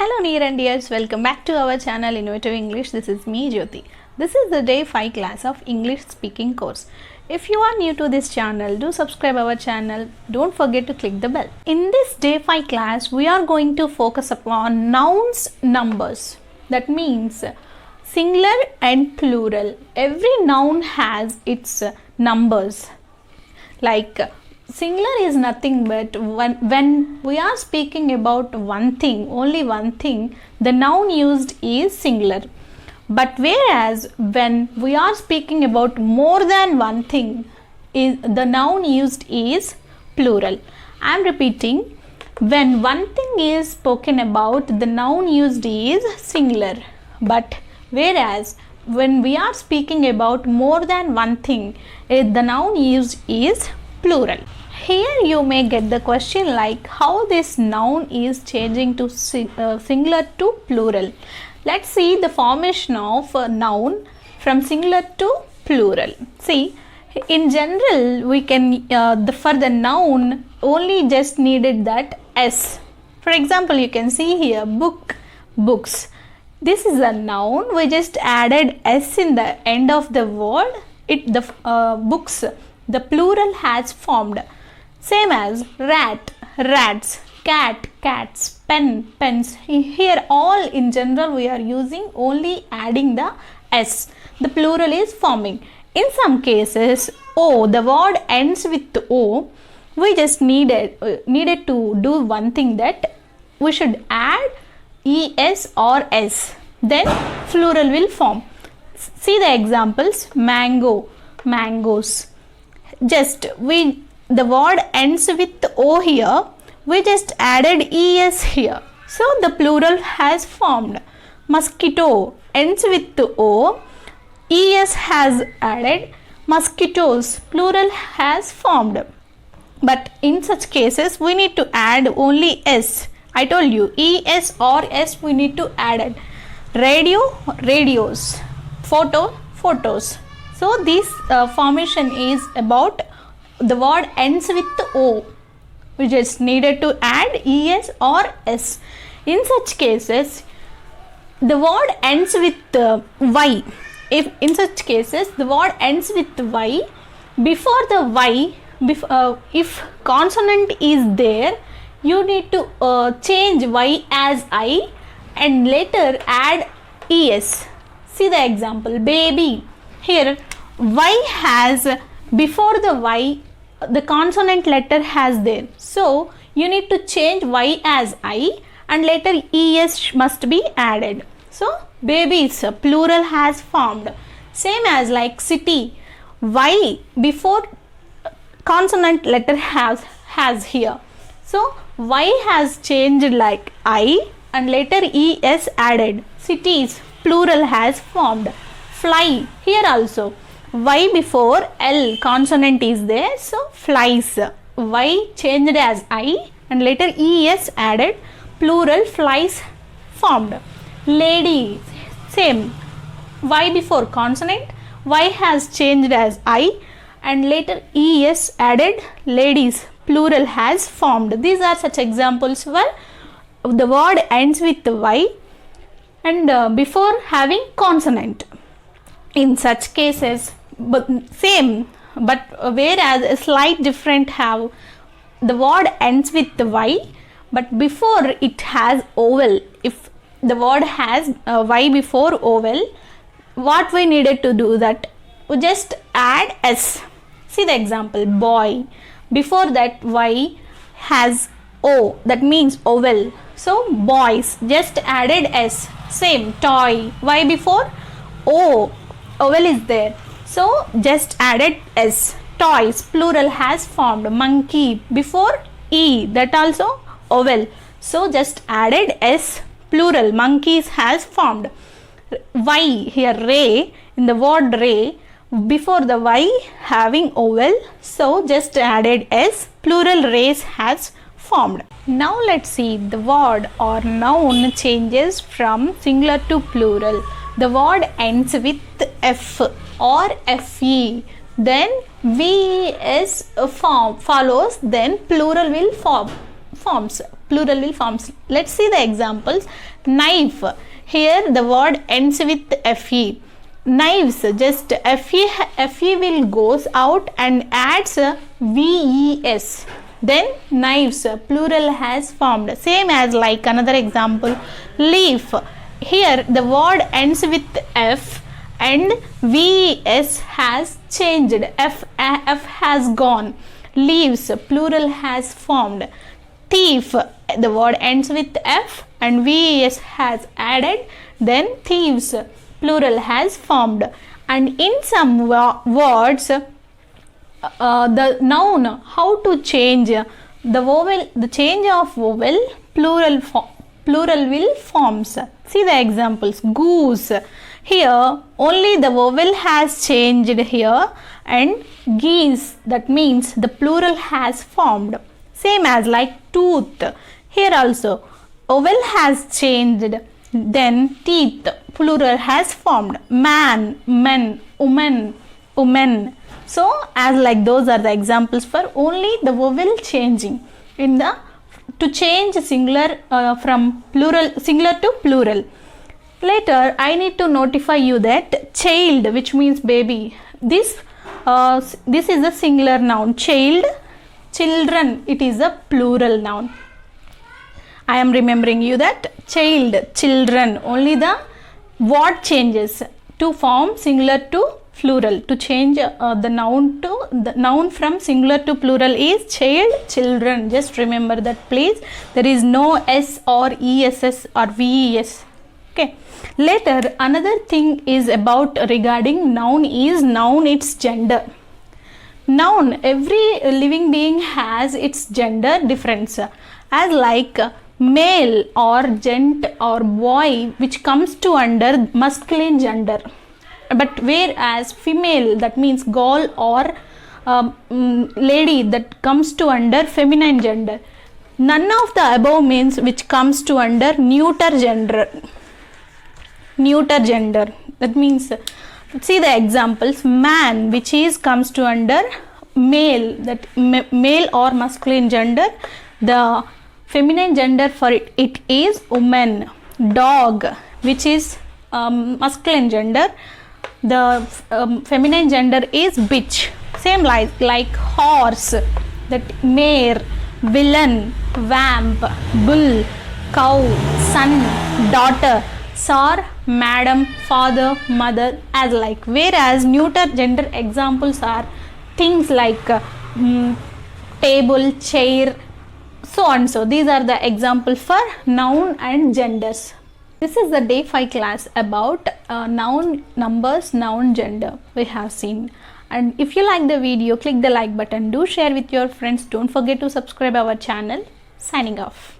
Hello near and dears, welcome back to our channel Innovative English. This is me Jyoti. This is the day 5 class of English speaking course. If you are new to this channel, do subscribe our channel. Don't forget to click the bell. In this day 5 class, we are going to focus upon nouns numbers. That means singular and plural. Every noun has its numbers. Like singular is nothing but when we are speaking about one thing, only one thing, the noun used is singular. But whereas when we are speaking about more than one thing, the noun used is plural. I am repeating, when one thing is spoken about, the noun used is singular. But whereas when we are speaking about more than one thing, the noun used is plural. Here you may get the question like how this noun is changing to singular to plural. Let's see the formation of a noun from singular to plural. See, in general we can for the noun only just needed that s. For example, you can see here book, books. This is a noun. We just added s in the end of the word. Books, the plural has formed. Same as rat, rats, cat, cats, pen, pens. Here all in general we are using only adding the s. The plural is forming. In some cases, o, the word ends with o. We just needed to do one thing, that we should add es or s. Then plural will form. See the examples: mango, mangoes. The word ends with o here, we just added es here. So the plural has formed. Mosquito ends with o, es has added, mosquitoes, plural has formed. But in such cases we need to add only s. I told you es or s we need to add it. Radio, radios, photo, photos. So this formation is about the word ends with o. We just needed to add es or s. In such cases, the word ends with y. If in such cases the word ends with y, before the y, if consonant is there, you need to change y as I and later add es. See the example: baby. Here y has, before the y, the consonant letter has there. So you need to change y as I and later es must be added. So babies, plural has formed. Same as like city, y before consonant letter has here. So y has changed like I and later es added. Cities, plural has formed. Fly, here also y before L consonant is there, so flies. Y changed as I and later es added, plural flies formed. Lady, same, y before consonant, y has changed as I and later es added, ladies, plural has formed. These are such examples where the word ends with y and before having consonant. In such cases, but whereas a slight different have the word ends with y, but before it has vowel. If the word has y before vowel, what we needed to do, that we just add s. See the example: boy, before that y has o, that means vowel, so boys, just added s. Same, toy, y before o, vowel is there, so just added s. Toys, plural has formed. Monkey, before e, that also vowel, so just added s, plural, monkeys has formed. Y, here ray, in the word ray, before the y having vowel, so just added s, plural, rays has formed. Now let's see the word or noun changes from singular to plural. The word ends with f or fe, then vs form follows, then plural will forms. plural will forms. Let's see the examples. Knife. Here the word ends with fe. Knives, just fe will goes out and adds ves. Then knives, plural has formed. Same as like another example. Leaf. Here the word ends with f and ves has changed. F has gone. Leaves, plural has formed. Thief, the word ends with f and ves has added. Then thieves, plural has formed. And in some words, the noun, how to change the vowel, the change of vowel, plural will forms. See the examples. Goose. Here only the vowel has changed here, and geese, that means the plural has formed. Same as like tooth. Here also vowel has changed, then teeth, plural has formed. Man, men, woman, women. So as like those are the examples for only the vowel changing in the to change singular from plural singular to plural. Later I need to notify you that child, which means baby, this is a singular noun. Child, children, it is a plural noun. I am remembering you that child, children, only the word changes to form singular to plural. To change the noun from singular to plural is child, children. Just remember that please. There is no s or ess or ves. Okay. Later another thing is about regarding noun is noun its gender. Noun, every living being has its gender difference, as like male or gent or boy, which comes to under masculine gender, but whereas female, that means girl or lady, that comes to under feminine gender. None of the above means which comes to under neuter gender. That means, see the examples. Man, which is comes to under male, that male or masculine gender. The feminine gender for it is woman. Dog, which is masculine gender. The feminine gender is bitch. Same like horse, that mare, villain, vamp, bull, cow, son, daughter, sir, madam, father, mother, as like. Whereas neuter gender examples are things like table, chair, so on. So these are the examples for noun and genders. This is the day 5 class about noun, numbers, noun, gender we have seen. And if you like the video, click the like button. Do share with your friends. Don't forget to subscribe our channel. Signing off.